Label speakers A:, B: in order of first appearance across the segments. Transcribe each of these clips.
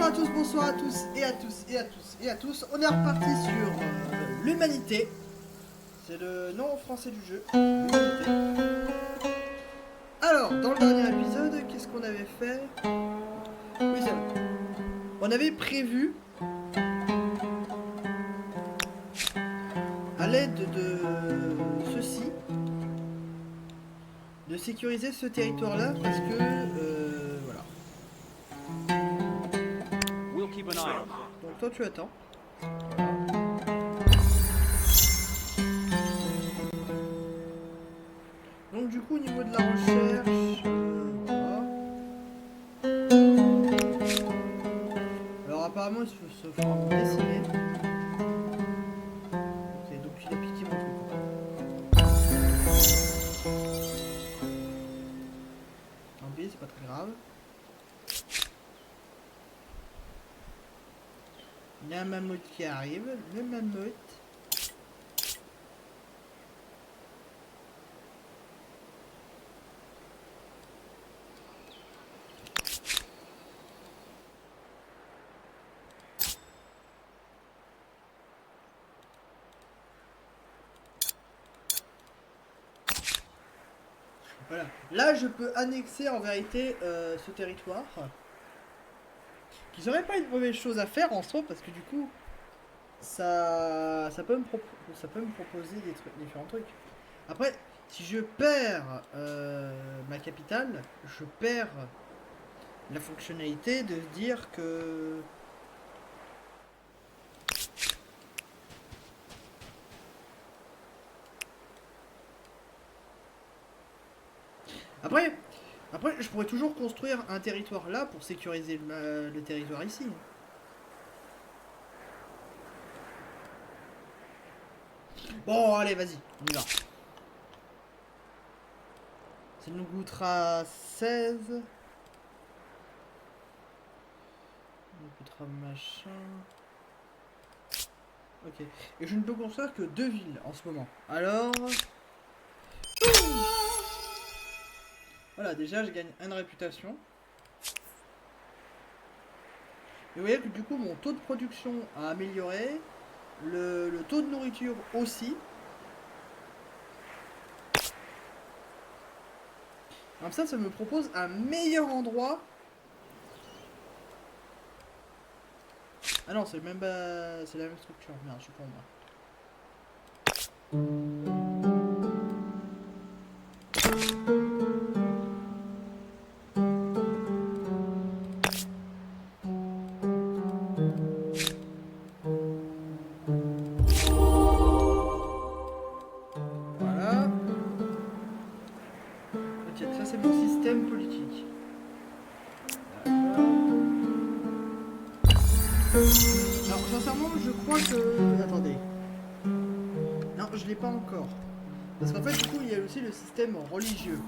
A: à tous, bonsoir à tous et à tous et à tous et à tous. On est reparti sur l'humanité. C'est le nom français du jeu, l'humanité. Alors, dans le dernier épisode, qu'est-ce qu'on avait fait? Oui, c'est vrai. On avait prévu, à l'aide de ceci, de sécuriser ce territoire-là parce que, voilà. Donc toi tu attends. Donc du coup au niveau de la recherche, voilà. Alors apparemment il se fera dessiner. Ok, donc il a piqué mon truc. Tant pis, c'est pas très grave. Il y a un mammouth qui arrive, le mammouth. Voilà. Là, je peux annexer en vérité ce territoire. Qui serait pas une mauvaise chose à faire en soi, parce que du coup, ça peut me proposer des trucs, différents trucs. Après, si je perds ma capitale, je perds la fonctionnalité de dire que... Après, je pourrais toujours construire un territoire là pour sécuriser le territoire ici. Bon, allez, vas-y, on y va. Ça nous coûtera 16. Ça nous coûtera machin. Ok. Et je ne peux construire que 2 villes en ce moment. Alors... Voilà, déjà je gagne 1 réputation. Et vous voyez que du coup mon taux de production a amélioré. Le taux de nourriture aussi. Comme ça me propose un meilleur endroit. Ah non, c'est même pas... C'est la même structure. Merde, je suis con moi. Voilà. Ok, ça c'est mon système politique. Alors sincèrement je crois que... Attendez. Non, je l'ai pas encore. Parce qu'en fait du coup il y a aussi le système religieux.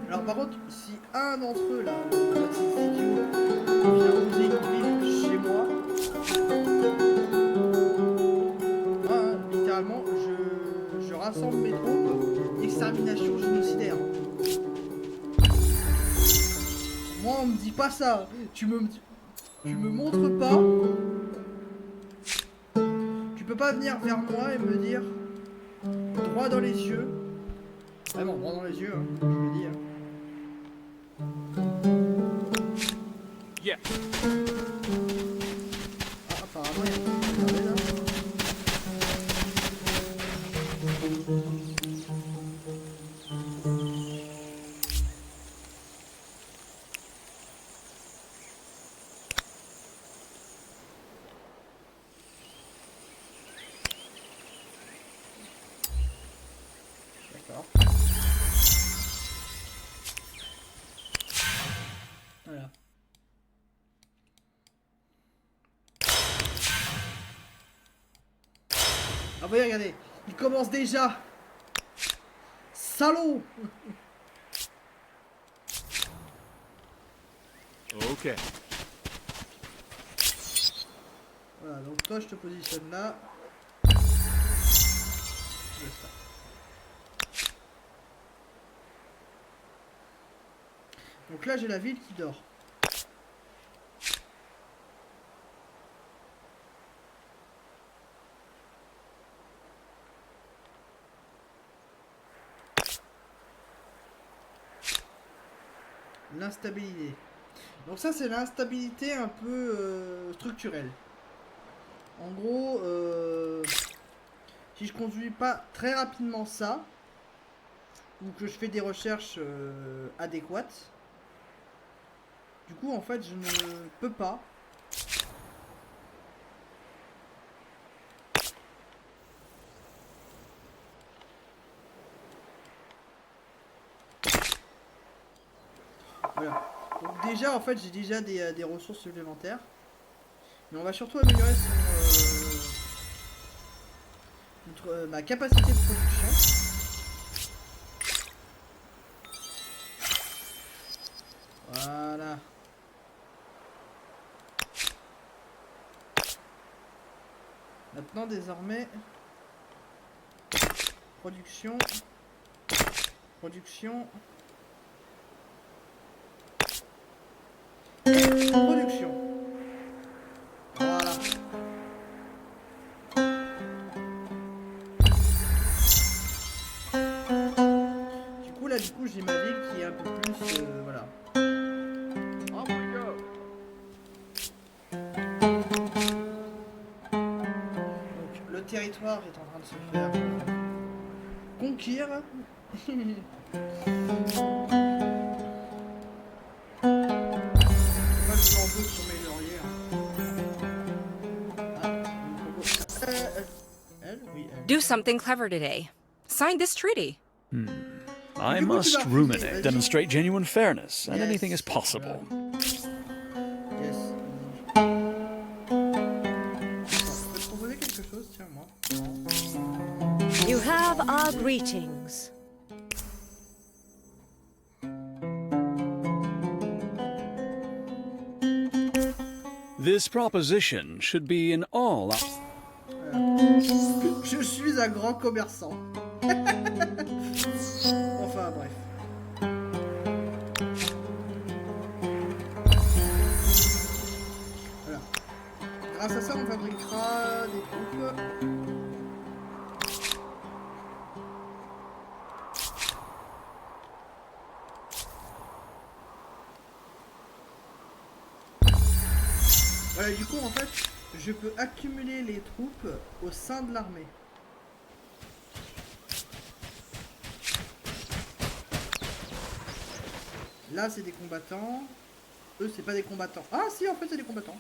A: Alors par contre, si un d'entre eux là, vient oser une ville chez moi, littéralement, je rassemble mes troupes, extermination génocidaire. Moi on me dit pas ça, tu me montres pas, tu peux pas venir vers moi et me dire droit dans les yeux, vraiment droit dans les yeux, hein, je le dis. Hein. Yeah. Ah, apparemment, il y a un truc là. D'accord. Voilà. Ah voyez, regardez, il commence déjà. Salaud.
B: Ok.
A: Voilà, donc toi je te positionne là. Ça. Donc là j'ai la ville qui dort. L'instabilité. Donc ça c'est l'instabilité un peu structurelle. En gros, si je conduis pas très rapidement ça, ou que je fais des recherches adéquates, du coup en fait je ne peux pas. Voilà. Donc déjà en fait j'ai déjà des ressources supplémentaires. Mais on va surtout améliorer ma capacité de production. Voilà. Maintenant désormais production. Production. Production. Voilà. Du coup j'ai ma ville qui est un peu plus voilà. Donc le territoire est en train de se faire conquérir. Moi je m'embauche sur mes lauriers. Oui, elle.
C: Do something clever today. Sign this treaty.
B: I
A: Du coup, tu vas
B: must
A: refuser,
B: ruminate,
A: vas-y.
B: demonstrate genuine fairness, and
A: Yes,
B: anything is possible.
A: Yes. Je peux te proposer quelque chose, tiens moi.
D: You have our greetings.
B: This proposition should be in all.
A: Je suis un grand commerçant. Enfin bref. Voilà. Grâce à ça on fabriquera des troupes. Voilà, du coup en fait je peux accumuler les troupes au sein de l'armée. Là c'est des combattants. Eux c'est pas des combattants. Ah si en fait c'est des combattants.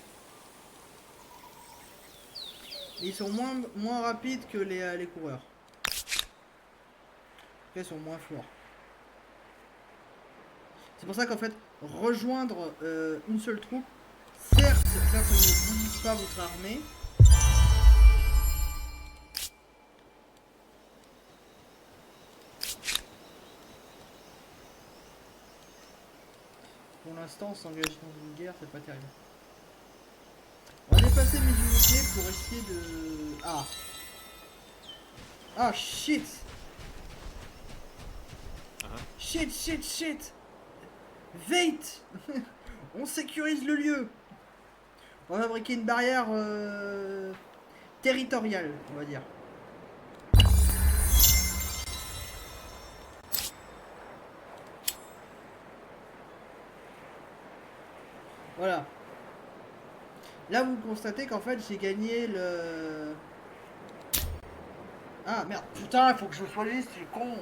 A: Ils sont moins rapides que les coureurs. Ils sont moins forts. C'est pour ça qu'en fait rejoindre une seule troupe, certes ça ne divise pas votre armée. Pour l'instant, s'engager dans une guerre, c'est pas terrible. On va dépasser mes unités pour essayer de... Ah. Ah, shit. Shit. Vite. On sécurise le lieu. On va fabriquer une barrière territoriale, on va dire. Voilà. Là, vous constatez qu'en fait, j'ai gagné le... Ah, merde. Putain, il faut que je choisisse, c'est con.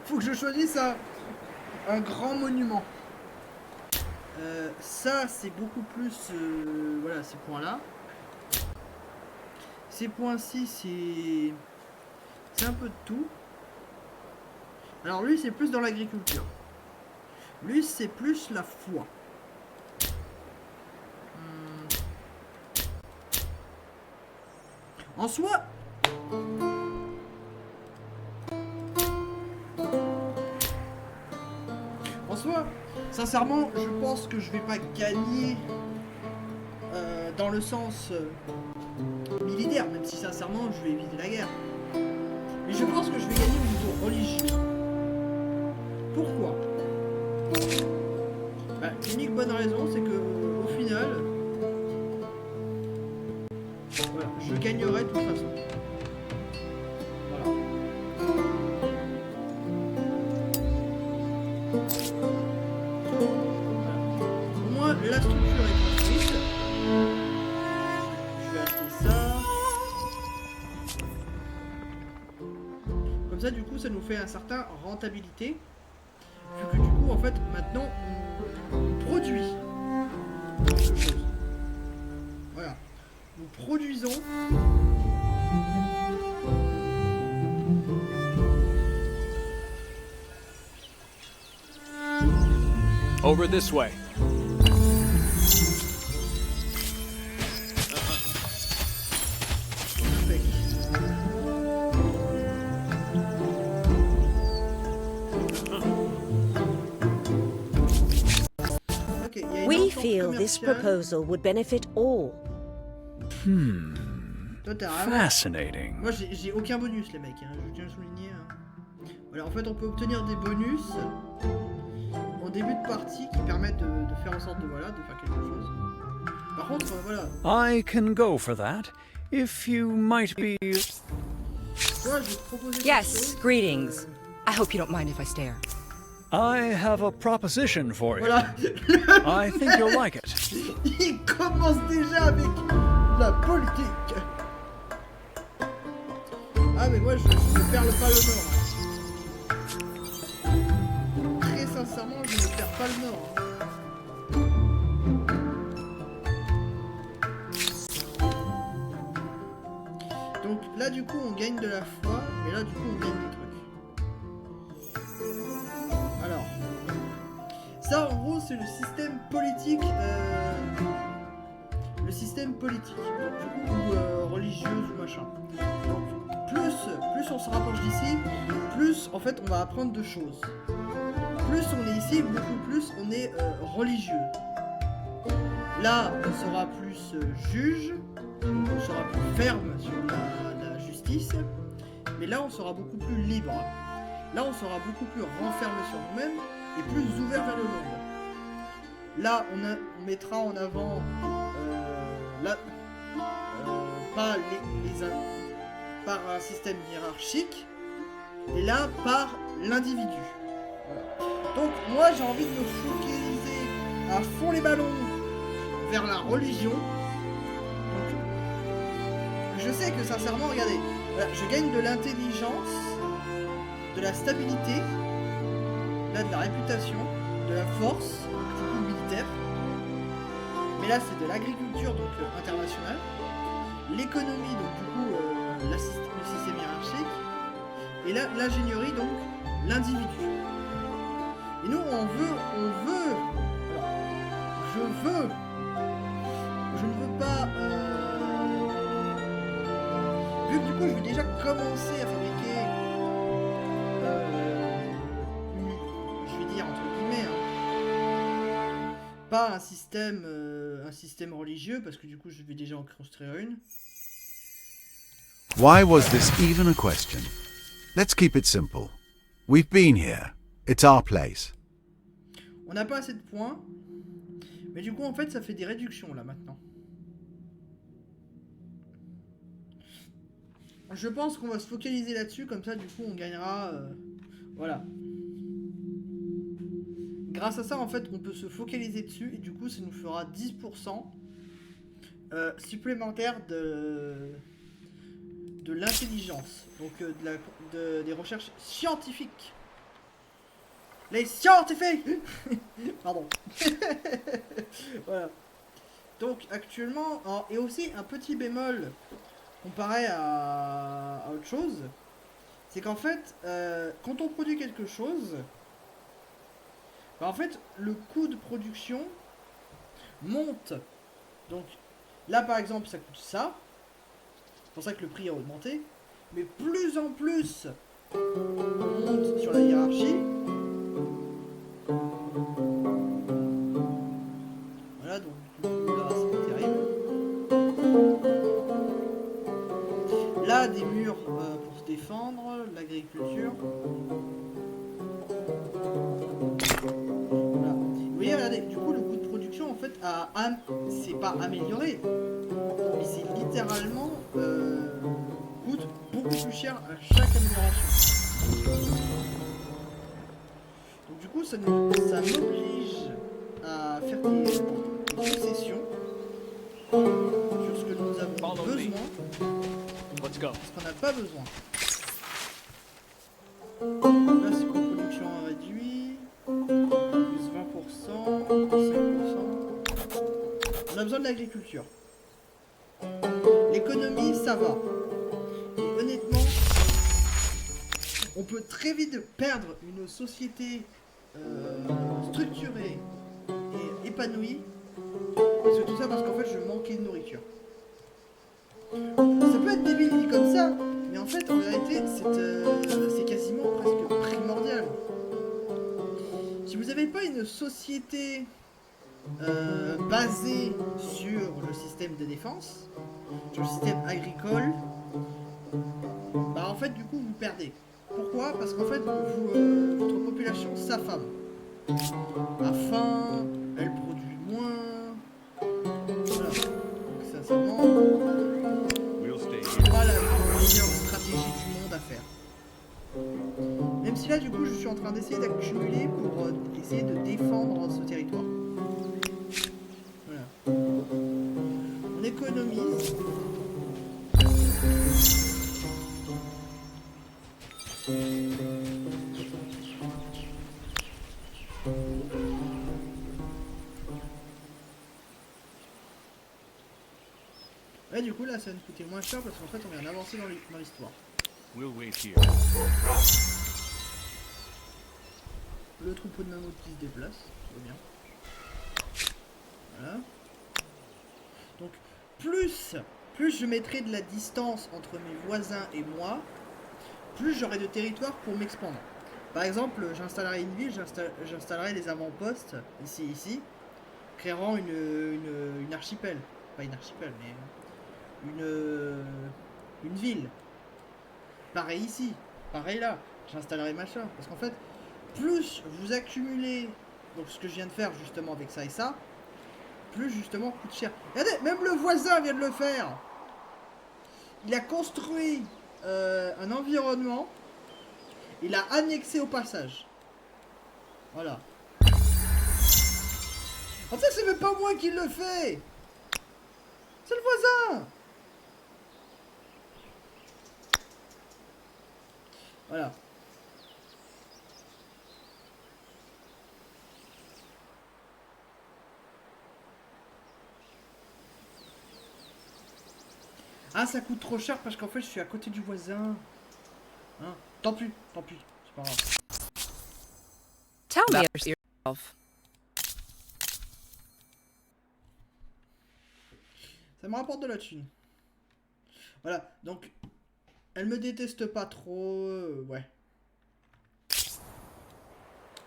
A: Faut que je choisisse un grand monument. Ça, c'est beaucoup plus... voilà, ces points-là. Ces points-ci, c'est un peu de tout. Alors lui, c'est plus dans l'agriculture. Lui, c'est plus la foi. En soi... Sincèrement, je pense que je vais pas gagner dans le sens militaire, même si sincèrement je vais éviter la guerre. Mais je pense que je vais gagner au niveau religieux. Pourquoi? Bah, l'unique bonne raison, c'est que au final, voilà, je gagnerai de toute façon. Voilà. Au moins, la structure est construite. Je vais acheter ça. Comme ça, du coup, ça nous fait un certain rentabilité. Vu que du coup, en fait, maintenant, on produit quelque chose. Voilà. Nous produisons.
B: Over this way.
D: We feel this proposal would benefit all.
A: Toi, t'as rien.
B: Fascinating.
A: Moi, j'ai aucun bonus, les mecs. Hein. Je tiens à souligner. Hein. Voilà, en fait, on peut obtenir des bonus en début de partie qui permettent de faire en sorte de, voilà, de faire quelque chose. Par contre, voilà.
B: I can go for that if you might be.
A: Toi, je vais te proposer quelque
C: Yes,
A: chose.
C: greetings. I hope you don't mind if I stare.
B: I have a proposition for you.
A: Voilà.
B: I think you'll like it.
A: Il commence déjà avec la politique. Ah, mais moi, je ne perds pas le nord. Très sincèrement, je ne perds pas le nord. Donc là, du coup, on gagne de la foi, et là, du coup, on gagne des trucs. Alors, ça, en gros, c'est le système politique. Le système politique, du coup, ou religieux ou machin. Donc, plus on se rapproche d'ici, plus en fait on va apprendre de choses. Plus on est ici, beaucoup plus on est religieux. Là, on sera plus juge, donc on sera plus ferme sur la justice, mais là on sera beaucoup plus libre. Là on sera beaucoup plus renfermé sur nous-mêmes et plus ouvert vers le monde. Là on mettra en avant pas par un système hiérarchique, et là par l'individu. Voilà. Donc moi j'ai envie de me focaliser à fond les ballons vers la religion. Donc, je sais que sincèrement, regardez, voilà, je gagne de l'intelligence, de la stabilité, là de la réputation, de la force, du coup militaire. Mais là c'est de l'agriculture donc internationale, l'économie donc du coup le système hiérarchique, et là l'ingénierie donc l'individu. Et nous on veut, alors, je ne veux pas, vu que du coup je vais déjà commencer à fabriquer, je vais dire entre guillemets, hein, pas un système religieux, parce que du coup je vais déjà en construire une.
E: Why was this even a question? Let's keep it simple. We've been here. It's our place.
A: On n'a pas assez de points, mais du coup en fait ça fait des réductions là maintenant. Je pense qu'on va se focaliser là-dessus, comme ça du coup on gagnera, voilà. Grâce à ça en fait on peut se focaliser dessus, et du coup ça nous fera 10% supplémentaire de l'intelligence, donc des recherches scientifiques. Les scientifiques. Pardon. Voilà. Donc actuellement, et aussi un petit bémol comparé à autre chose, c'est qu'en fait, quand on produit quelque chose, bah en fait, le coût de production monte. Donc là par exemple, ça coûte ça. C'est pour ça que le prix a augmenté. Mais plus en plus, on monte sur la hiérarchie. des murs pour se défendre, l'agriculture. Voilà. Vous voyez, regardez, du coup, le coût de production, en fait, c'est pas amélioré, mais c'est littéralement coûte beaucoup plus cher à chaque amélioration. Donc, du coup, ça m'oblige à faire des concessions sur ce que nous avons besoin.
B: Let's go.
A: Parce qu'on n'a pas besoin. Là, c'est coût de production réduit. Plus 20%, 5%. On a besoin de l'agriculture. L'économie, ça va. Et honnêtement, on peut très vite perdre une société structurée et épanouie. C'est tout ça parce qu'en fait, je manquais de nourriture. Ça peut être débile dit comme ça, mais en fait, en vérité, c'est quasiment presque primordial. Si vous n'avez pas une société basée sur le système de défense, sur le système agricole, bah en fait, du coup, vous perdez. Pourquoi? Parce qu'en fait, votre population s'affame. A faim, elle produit moins. Voilà. Donc ça manque. C'est pas la meilleure stratégie du monde à faire. Même si là, du coup, je suis en train d'essayer d'accumuler pour essayer de défendre ce territoire. Voilà. On économise. Ouais, du coup, là, ça va nous coûter moins cher parce qu'en fait, on vient d'avancer dans l'histoire.
B: We'll wait here.
A: Le troupeau de mammouths qui se déplace, c'est bien. Voilà. Donc, plus je mettrai de la distance entre mes voisins et moi, plus j'aurai de territoire pour m'expandre. Par exemple, j'installerai une ville, j'installerai des avant-postes, ici, créant une archipel. Pas une archipel, mais une ville. Pareil ici, pareil là, j'installerai machin. Parce qu'en fait, plus vous accumulez, donc ce que je viens de faire justement avec ça et ça, plus justement coûte cher. Regardez, même le voisin vient de le faire. Il a construit un environnement, il a annexé au passage. Voilà. En fait, c'est même pas moi qui le fais. C'est le voisin. Voilà. Ah, ça coûte trop cher parce qu'en fait, je suis à côté du voisin. Hein? Tant pis, c'est pas grave.
C: Tell me yourself.
A: Ça me rapporte de la thune. Voilà, donc elle me déteste pas trop, ouais.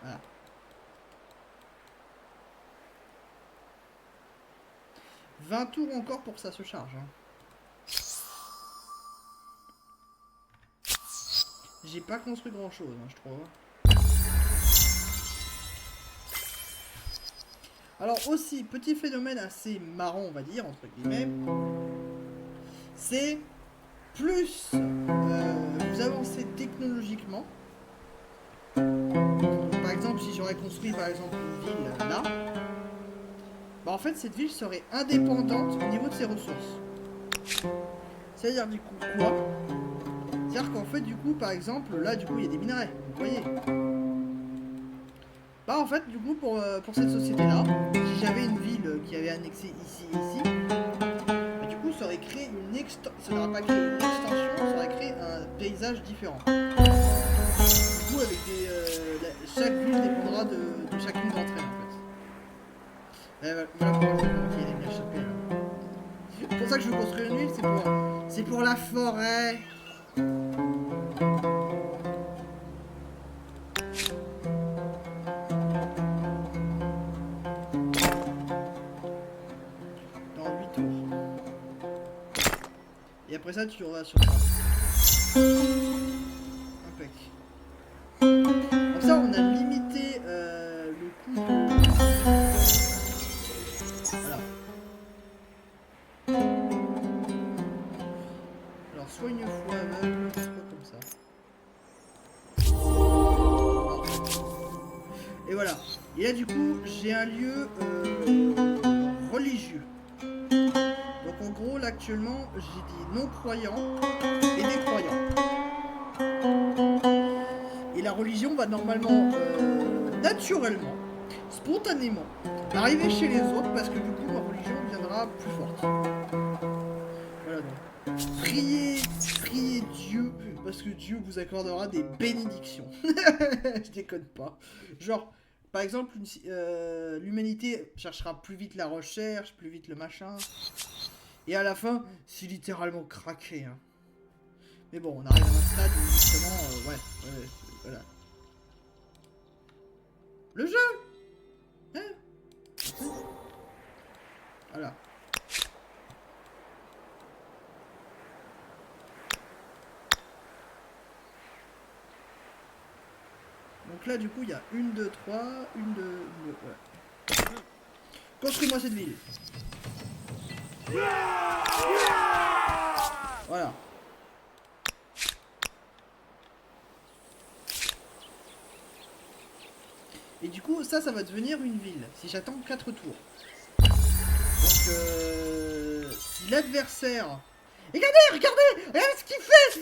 A: Voilà. « 20 tours encore pour que ça se charge. Hein. J'ai pas construit grand chose, hein, je trouve. Alors aussi, petit phénomène assez marrant, on va dire, entre guillemets, c'est plus vous avancez technologiquement. Par exemple, si j'aurais construit par exemple une ville là, bah en fait cette ville serait indépendante au niveau de ses ressources. C'est-à-dire du coup quoi? C'est-à-dire qu'en fait du coup par exemple là du coup il y a des minerais, vous voyez. Bah en fait du coup pour cette société là, si j'avais une ville qui avait annexé ici, bah, du coup ça aurait créé une extension, ça n'aurait pas créé une extension, ça aurait créé un paysage différent. Du coup avec des chaque ville dépendra de chacune d'entre elles en fait. Voilà pourquoi il y a des échappés là. C'est pour ça que je veux construire une ville, c'est pour la forêt. Dans 8 tours. Et après ça, tu auras sur ça. Impec. Comme ça, on a limité le coût de... Voilà. Alors, soit une fois aveugle, soit comme ça. Et voilà. Et là, du coup, j'ai un lieu religieux. Donc, en gros, là, actuellement, j'ai dit non-croyants et des croyants. Et la religion va normalement, naturellement, spontanément, arriver chez les autres parce que du coup, ma religion deviendra plus forte. Voilà donc. Priez Dieu, parce que Dieu vous accordera des bénédictions. Je déconne pas. Genre, par exemple, l'humanité cherchera plus vite la recherche, plus vite le machin. Et à la fin, c'est littéralement craqué. Hein. Mais bon, on arrive à un stade où justement, ouais, voilà. Le jeu hein. Voilà. Donc là, du coup, il y a 1, 2, 3, 1, 2, 2, ouais. Construis-moi cette ville. Voilà. Et du coup, ça va devenir une ville, si j'attends 4 tours. Donc, si l'adversaire... Regardez ce qu'il fait.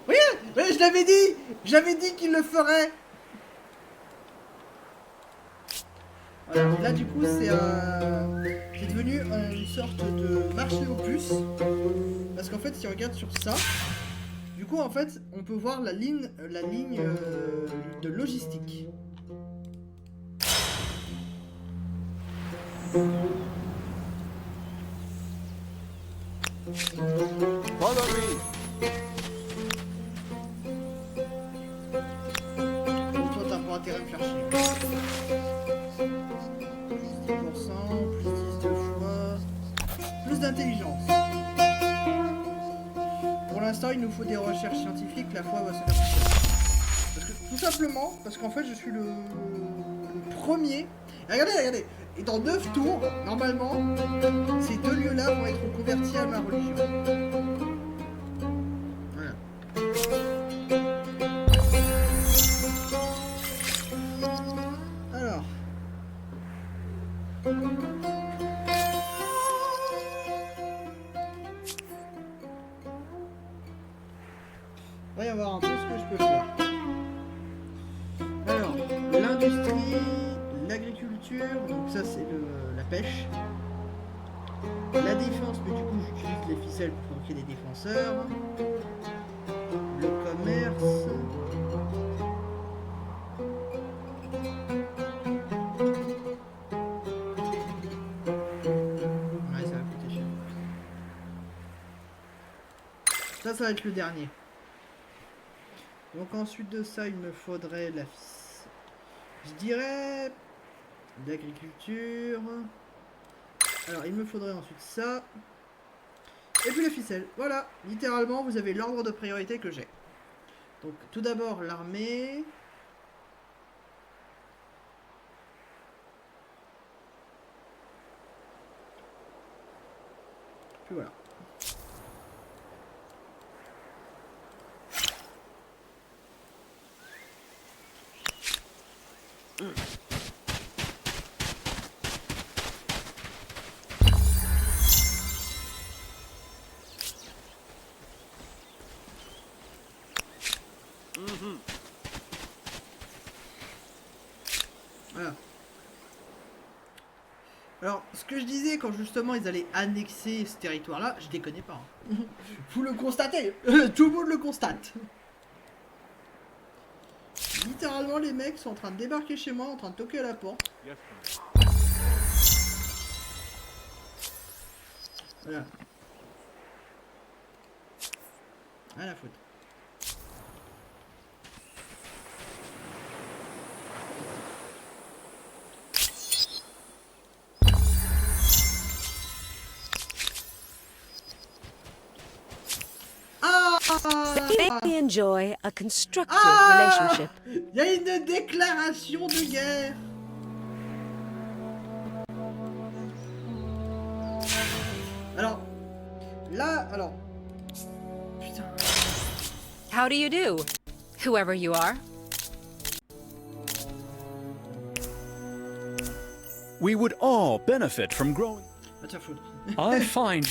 A: Oui, je l'avais dit. J'avais dit qu'il le ferait. Voilà, et là, du coup, c'est devenu une sorte de marché aux puces. Parce qu'en fait, si on regarde sur ça... Du coup, en fait, on peut voir la ligne de logistique.
B: Follow me.
A: Toi, t'as pas intérêt à me faire chier. 10%, plus 10 deux fois, plus d'intelligence. Pour l'instant, il nous faut des recherches scientifiques, la foi va se faire tout seul. Parce que, tout simplement, parce qu'en fait, je suis le premier. Et regardez, et dans 9 tours, normalement, ces 2 lieux-là vont être convertis à ma religion. Voilà. Alors. Il va y avoir un peu ce que je peux faire. Alors, l'industrie, l'agriculture, donc ça c'est la pêche. La défense, mais du coup j'utilise les ficelles pour fabriquer des défenseurs. Le commerce. Ouais, ça va coûter cher. Ça va être le dernier. Donc ensuite de ça, il me faudrait je dirais l'agriculture. Alors il me faudrait ensuite ça. Et puis les ficelles. Voilà, littéralement vous avez l'ordre de priorité que j'ai. Donc tout d'abord l'armée. Puis voilà. Voilà. Alors, ce que je disais quand justement ils allaient annexer ce territoire-là, je déconne pas. Hein. Vous le constatez, tout le monde le constate. Littéralement, les mecs sont en train de débarquer chez moi, en train de toquer à la porte. Voilà. Rien à foutre.
D: We enjoy a constructive
A: Ah!
D: relationship.
A: Il y a une déclaration de guerre. Alors, là, alors... Putain.
C: How do you do? Whoever you are.
B: We would all benefit from growing.
A: Va te faire foutre.
B: I find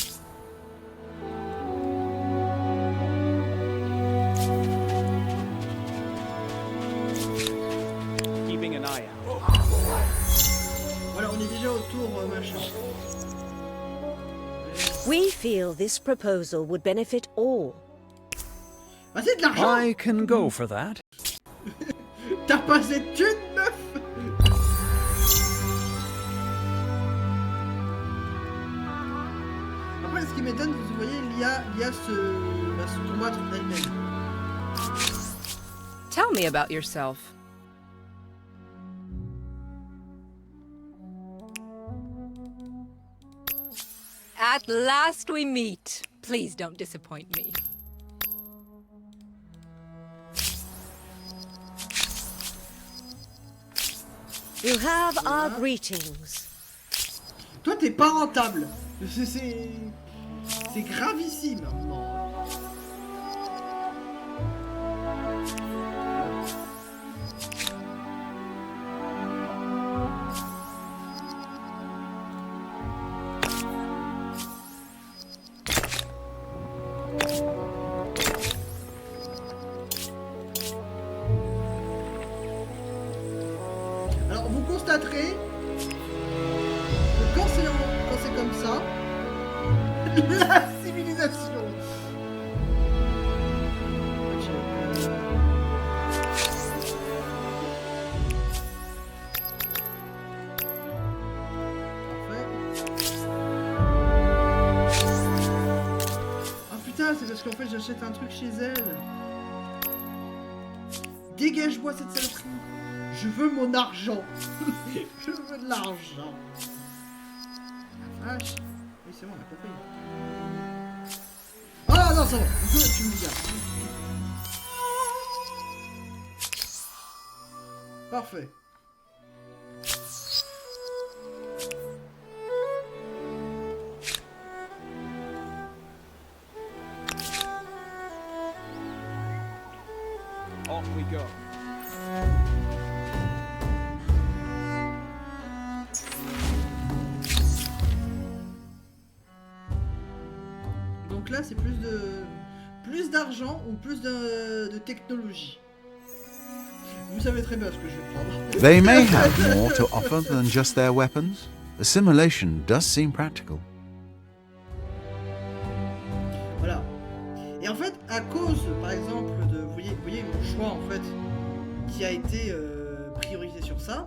B: keeping an eye out.
A: Voilà, on est déjà au tour machin.
D: We feel this proposal would benefit all.
A: Ah, c'est de l'argent.
B: I can go for that.
A: T'as pas cette thune, meuf. Après, ce qui m'étonne, vous voyez, l'IA se combattre elle-même.
C: Tell me about yourself. At last we meet. Please don't disappoint me.
D: You have our greetings.
A: Toi, t'es pas rentable. C'est gravissime. Non. Alors, vous constaterez que quand c'est comme ça, la civilisation. Ah putain, c'est parce qu'en fait j'achète un truc chez elle. Dégage-moi cette saloperie. Je veux mon argent. Je veux de l'argent. La vache. Oui, c'est bon, on a compris. Ah non, ça va. Tu me diras. Parfait.
B: Off we go.
A: Donc là, c'est plus d'argent ou plus de technologie. Vous savez très bien ce que je vais prendre.
E: They may have more to offer than just their weapons. Assimilation does seem practical.
A: Voilà. Et en fait, à cause, par exemple, de, vous voyez mon choix en fait, qui a été priorisé sur ça,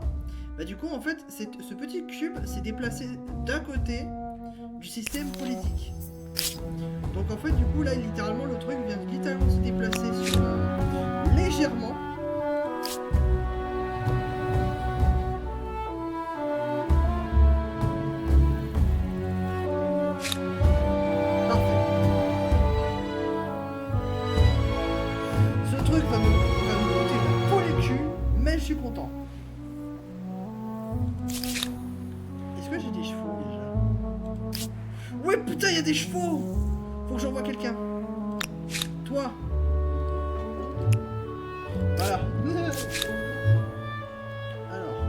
A: bah du coup en fait, ce petit cube s'est déplacé d'un côté du système politique. Donc en fait, du coup là, littéralement, le truc vient littéralement se déplacer sur légèrement. Je suis content. Est-ce que j'ai des chevaux déjà? Ouais putain, il y a des chevaux. Faut que j'envoie quelqu'un. Toi. Voilà. Alors,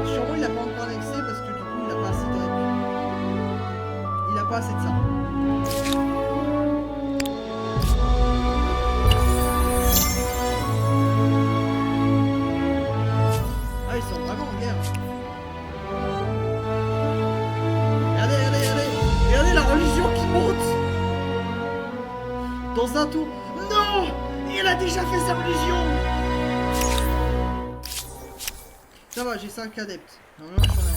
A: sûrement il a pas encore annexé parce que du coup il a pas assez de... Il a pas assez de ça. Ah, ils sont vraiment en guerre. Regardez la religion qui monte. Dans un tour. Non, il a déjà fait sa religion. Ça va, j'ai 5 adeptes. Normalement, je suis en avance.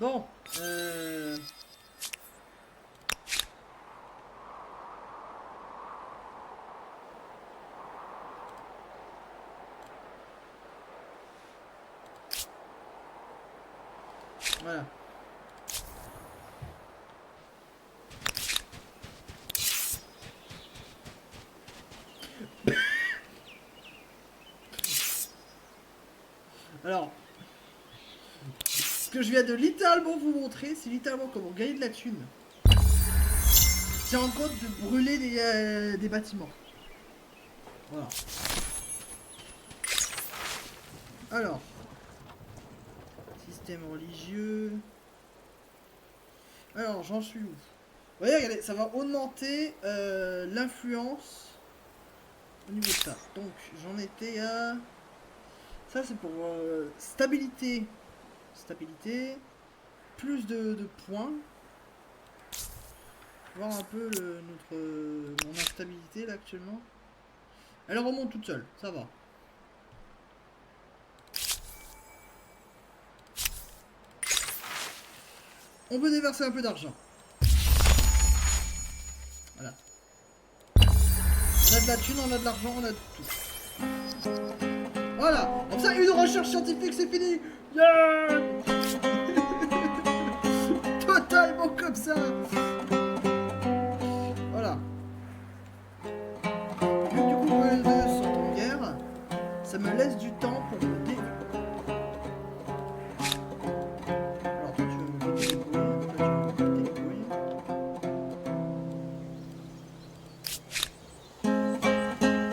A: Bon, Voilà. Alors, ce que je viens de littéralement vous montrer, c'est littéralement comment gagner de la thune. C'est en compte de brûler des bâtiments. Voilà. Alors, système religieux. Alors, j'en suis où? Vous voyez, regardez, ça va augmenter l'influence au niveau de ça. Donc, j'en étais à... Ça, c'est pour stabilité. Stabilité. Plus de points. Voir un peu mon instabilité, là, actuellement. Elle remonte toute seule, ça va. On peut déverser un peu d'argent. Voilà. On a de la thune, on a de l'argent, on a de tout. Voilà. Comme ça, une recherche scientifique, c'est fini. Yeah. Totalement comme ça. Voilà. Vu que du coup, les deux sont en guerre, ça me laisse du temps pour me débrouiller. Alors, toi, tu veux me débrouiller. Toi, tu veux me débrouiller.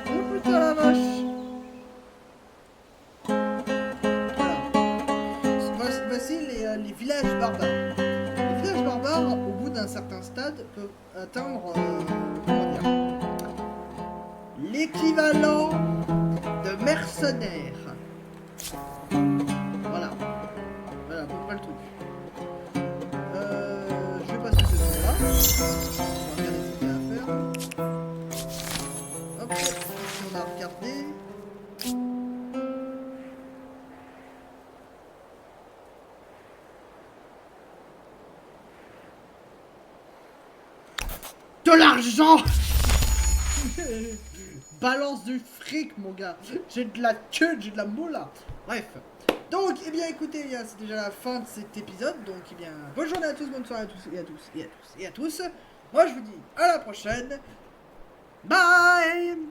A: Oh putain la vache. Voilà. Voici les villages barbares. Les villages barbares, au bout d'un certain stade, peuvent atteindre, comment dire, l'équivalent de mercenaires. Voilà. Voilà à peu près le truc. Je vais passer ce tour-là. On va regarder ce qu'il y a à faire. Hop, ici on a regardé. De l'argent. Balance du fric, mon gars. J'ai de la thune, j'ai de la moula. Bref. Donc, eh bien, écoutez, c'est déjà la fin de cet épisode. Donc, eh bien, bonne journée à tous, bonne soirée à tous et à tous et à tous et à tous. Moi, je vous dis à la prochaine. Bye.